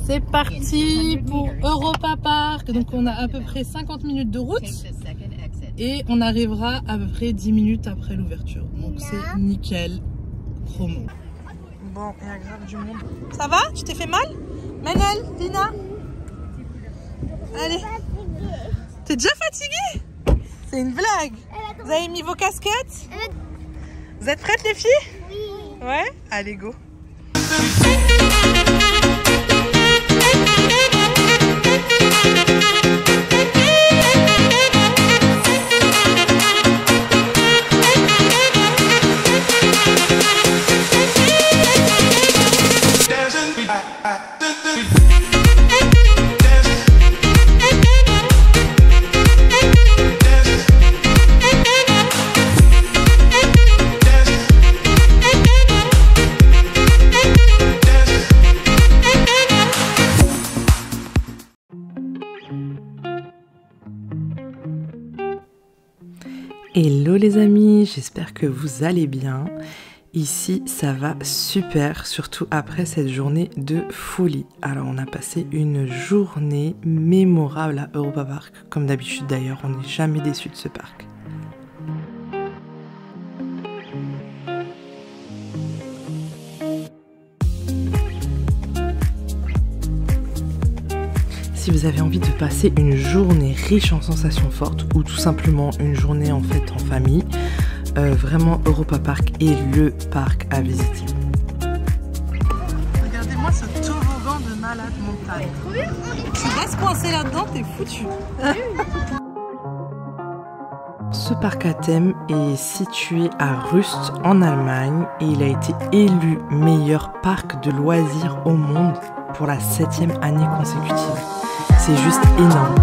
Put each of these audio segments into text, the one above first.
C'est parti pour Europa Park. Donc on a à peu près 50 minutes de route et on arrivera à peu près 10 minutes après l'ouverture. Donc c'est nickel, promo. Bon, il y a grave du monde. Ça va? Tu t'es fait mal? Manel, Lina? Allez. T'es déjà fatiguée? C'est une blague. Vous avez mis vos casquettes? Vous êtes prêtes les filles? Oui. Ouais? Allez, go. Hello les amis, j'espère que vous allez bien. Ici ça va super, surtout après cette journée de folie. Alors on a passé une journée mémorable à Europa Park. Comme d'habitude d'ailleurs, on n'est jamais déçu de ce parc. Si vous avez envie de passer une journée riche en sensations fortes ou tout simplement une journée en fait en famille, vraiment Europa Park est le parc à visiter. Regardez-moi ce toboggan de malade mental. Tu restes coincé là-dedans, t'es foutu. Ce parc à thème est situé à Rust en Allemagne et il a été élu meilleur parc de loisirs au monde pour la 7e année consécutive. C'est juste énorme.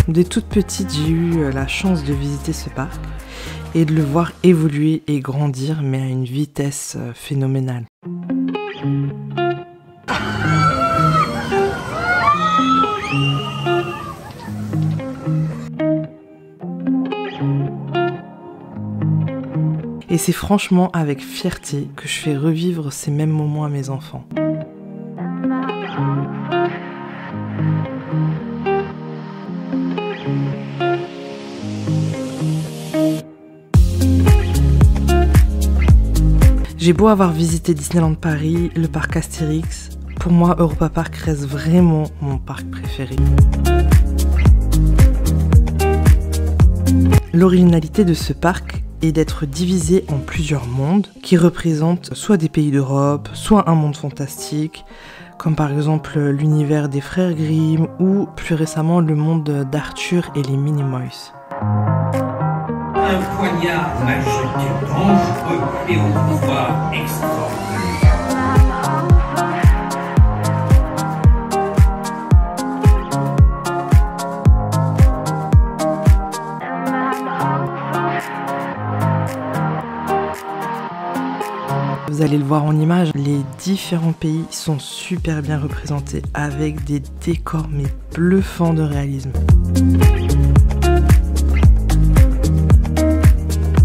Dès toute petite, j'ai eu la chance de visiter ce parc et de le voir évoluer et grandir, mais à une vitesse phénoménale. Et c'est franchement avec fierté que je fais revivre ces mêmes moments à mes enfants. J'ai beau avoir visité Disneyland Paris, le parc Astérix, pour moi Europa Park reste vraiment mon parc préféré. L'originalité de ce parc est d'être divisé en plusieurs mondes qui représentent soit des pays d'Europe, soit un monde fantastique, comme par exemple l'univers des frères Grimm ou plus récemment le monde d'Arthur et les Minimoys. Un poignard magique dangereux et au pouvoir extraordinaire. Vous allez le voir en image, les différents pays sont super bien représentés avec des décors mais bluffants de réalisme.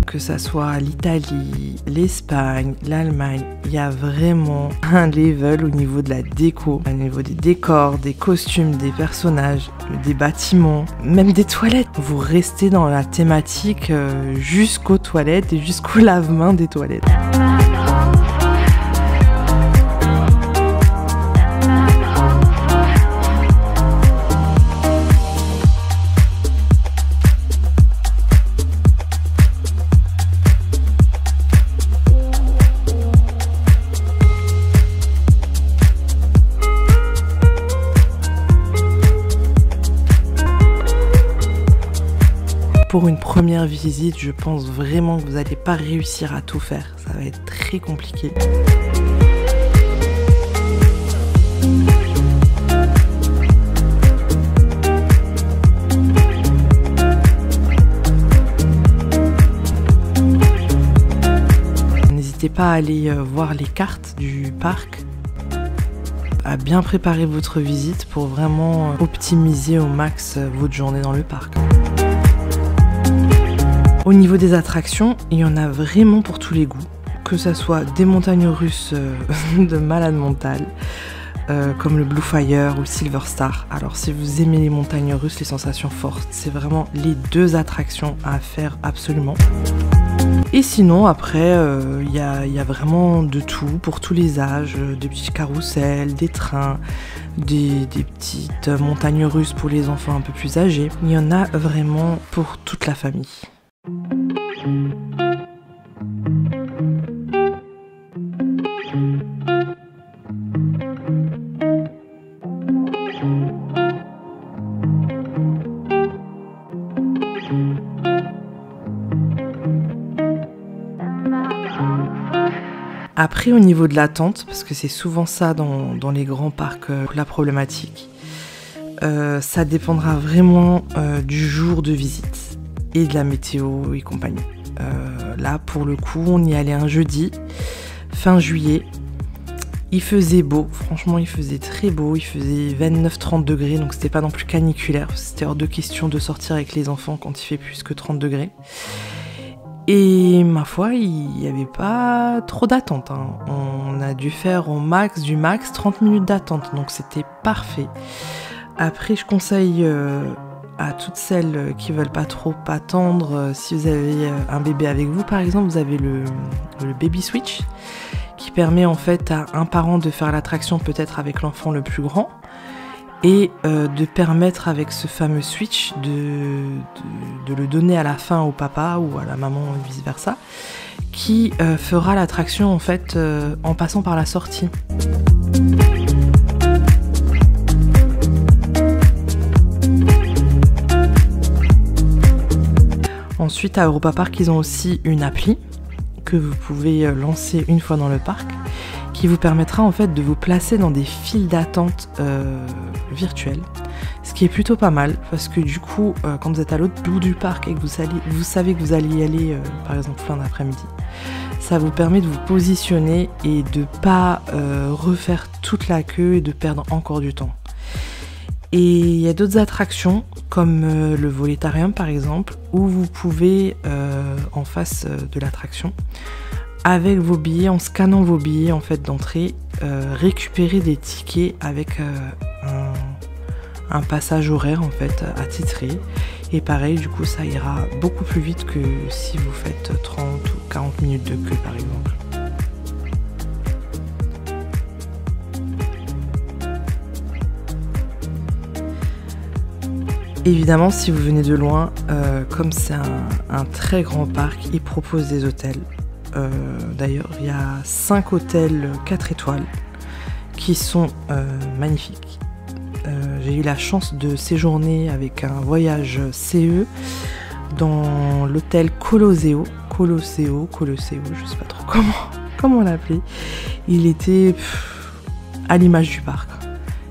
Que ça soit l'Italie, l'Espagne, l'Allemagne, il y a vraiment un level au niveau de la déco, au niveau des décors, des costumes, des personnages, des bâtiments, même des toilettes. Vous restez dans la thématique jusqu'aux toilettes et jusqu'au lave-main des toilettes. Pour une première visite, je pense vraiment que vous n'allez pas réussir à tout faire. Ça va être très compliqué. N'hésitez pas à aller voir les cartes du parc, à bien préparer votre visite pour vraiment optimiser au max votre journée dans le parc. Au niveau des attractions, il y en a vraiment pour tous les goûts, que ça soit des montagnes russes de malade mental, comme le Blue Fire ou le Silver Star. Alors si vous aimez les montagnes russes, les sensations fortes, c'est vraiment les deux attractions à faire absolument. Et sinon après, il y a vraiment de tout pour tous les âges, des petits carrousels, des trains, des petites montagnes russes pour les enfants un peu plus âgés. Il y en a vraiment pour toute la famille. Après au niveau de l'attente, parce que c'est souvent ça dans les grands parcs la problématique, ça dépendra vraiment du jour de visite et de la météo et compagnie. Là pour le coup on y allait un jeudi, fin juillet, il faisait beau, franchement il faisait très beau, il faisait 29-30 degrés donc c'était pas non plus caniculaire, c'était hors de question de sortir avec les enfants quand il fait plus que 30 degrés. Et ma foi, il n'y avait pas trop d'attente, hein. On a dû faire au max du max 30 minutes d'attente, donc c'était parfait. Après, je conseille à toutes celles qui veulent pas trop attendre, si vous avez un bébé avec vous, par exemple, vous avez le Baby Switch, qui permet en fait à un parent de faire l'attraction peut-être avec l'enfant le plus grand, et de permettre avec ce fameux switch de le donner à la fin au papa ou à la maman et vice versa, qui fera l'attraction en fait en passant par la sortie. Ensuite à Europa Park ils ont aussi une appli que vous pouvez lancer une fois dans le parc, qui vous permettra en fait de vous placer dans des files d'attente virtuelles, ce qui est plutôt pas mal parce que du coup quand vous êtes à l'autre bout du parc et que vous savez que vous allez y aller par exemple fin d'après-midi, ça vous permet de vous positionner et de pas refaire toute la queue et de perdre encore du temps. Et il y a d'autres attractions comme le Voletarium par exemple, où vous pouvez en face de l'attraction, avec vos billets, en scannant vos billets en fait d'entrée, récupérer des tickets avec un passage horaire en fait attitré. Et pareil, du coup ça ira beaucoup plus vite que si vous faites 30 ou 40 minutes de queue par exemple. Évidemment, si vous venez de loin, comme c'est un très grand parc, ils proposent des hôtels. D'ailleurs, il y a 5 hôtels 4 étoiles qui sont magnifiques. J'ai eu la chance de séjourner avec un voyage CE dans l'hôtel Colosseo, je sais pas trop comment l'appeler. Il était à l'image du parc,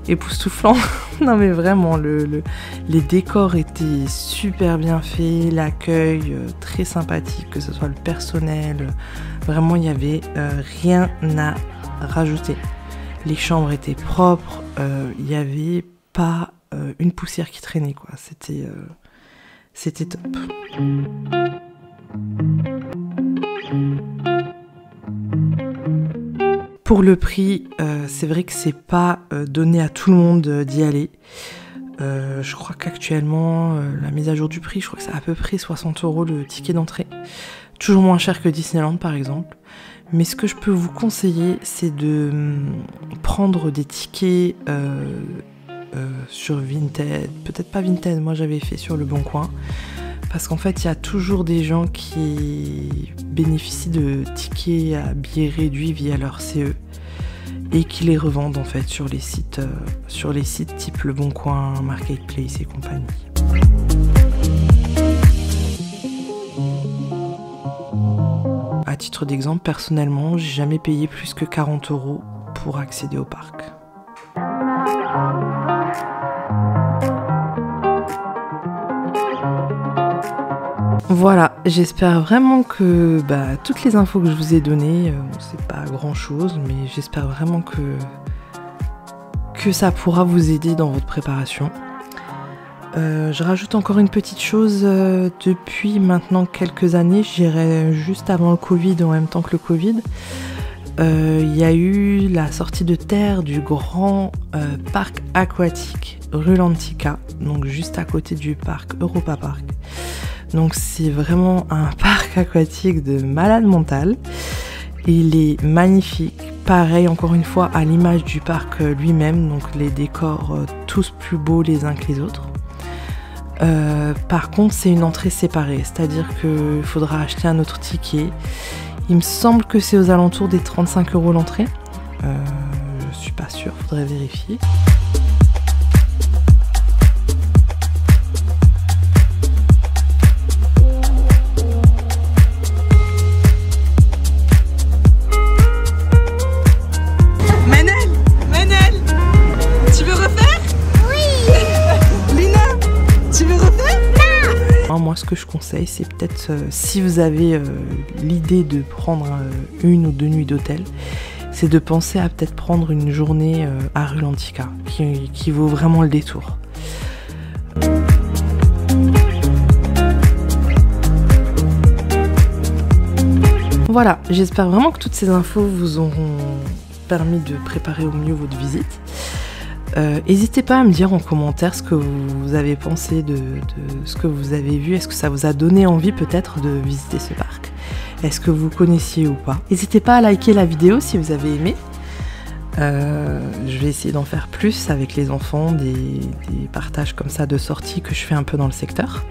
époustouflant. Non mais vraiment, les décors étaient super bien faits, l'accueil très sympathique, que ce soit le personnel, vraiment il n'y avait rien à rajouter. Les chambres étaient propres, il n'y avait pas une poussière qui traînait, quoi. C'était top. Pour le prix, c'est vrai que c'est pas donné à tout le monde d'y aller. Je crois qu'actuellement, la mise à jour du prix, je crois que c'est à peu près 60 € le ticket d'entrée. Toujours moins cher que Disneyland par exemple. Mais ce que je peux vous conseiller, c'est de prendre des tickets sur Vinted. Peut-être pas Vinted, moi j'avais fait sur Le Bon Coin. Parce qu'en fait, il y a toujours des gens qui bénéficient de tickets à billets réduits via leur CE et qui les revendent en fait sur les sites type Le Bon Coin, Marketplace et compagnie. À titre d'exemple, personnellement, j'ai jamais payé plus que 40 € pour accéder au parc. Voilà, j'espère vraiment que toutes les infos que je vous ai données, c'est pas grand chose, mais j'espère vraiment que ça pourra vous aider dans votre préparation. Je rajoute encore une petite chose, depuis maintenant quelques années, je dirais juste avant le Covid, en même temps que le Covid, il y a eu la sortie de terre du grand parc aquatique Rulantica, donc juste à côté du parc Europa Park. Donc c'est vraiment un parc aquatique de malade mental. Il est magnifique, pareil encore une fois à l'image du parc lui-même, donc les décors tous plus beaux les uns que les autres. Par contre c'est une entrée séparée, c'est-à-dire qu'il faudra acheter un autre ticket. Il me semble que c'est aux alentours des 35 € l'entrée. Je suis pas sûre, faudrait vérifier. Moi, ce que je conseille, c'est peut-être, si vous avez l'idée de prendre une ou 2 nuits d'hôtel, c'est de penser à peut-être prendre une journée à Rulantica, qui vaut vraiment le détour. Voilà, j'espère vraiment que toutes ces infos vous auront permis de préparer au mieux votre visite. N'hésitez pas à me dire en commentaire ce que vous avez pensé de ce que vous avez vu. Est-ce que ça vous a donné envie peut-être de visiter ce parc? Est-ce que vous connaissiez ou pas? N'hésitez pas à liker la vidéo si vous avez aimé. Je vais essayer d'en faire plus avec les enfants, des partages comme ça de sorties que je fais un peu dans le secteur.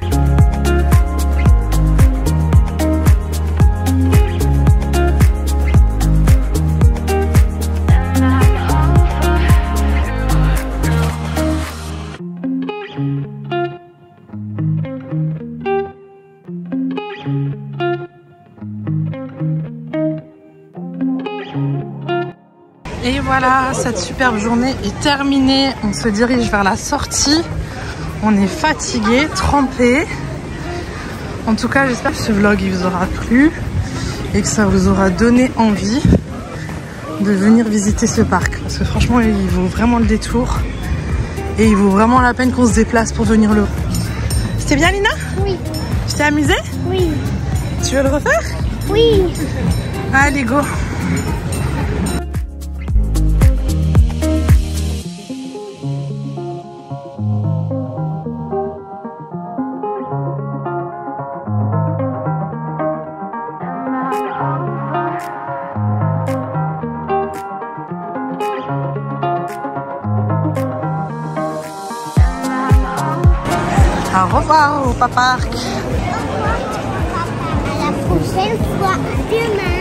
Et voilà, cette superbe journée est terminée. On se dirige vers la sortie. On est fatigué, trempé. En tout cas, j'espère que ce vlog il vous aura plu et que ça vous aura donné envie de venir visiter ce parc. Parce que franchement, il vaut vraiment le détour. Et il vaut vraiment la peine qu'on se déplace pour venir le voir. C'était bien, Lina? Oui. Tu t'es amusée? Oui. Tu veux le refaire? Oui. Allez, go! Au revoir, Europa Park. À la prochaine fois, demain.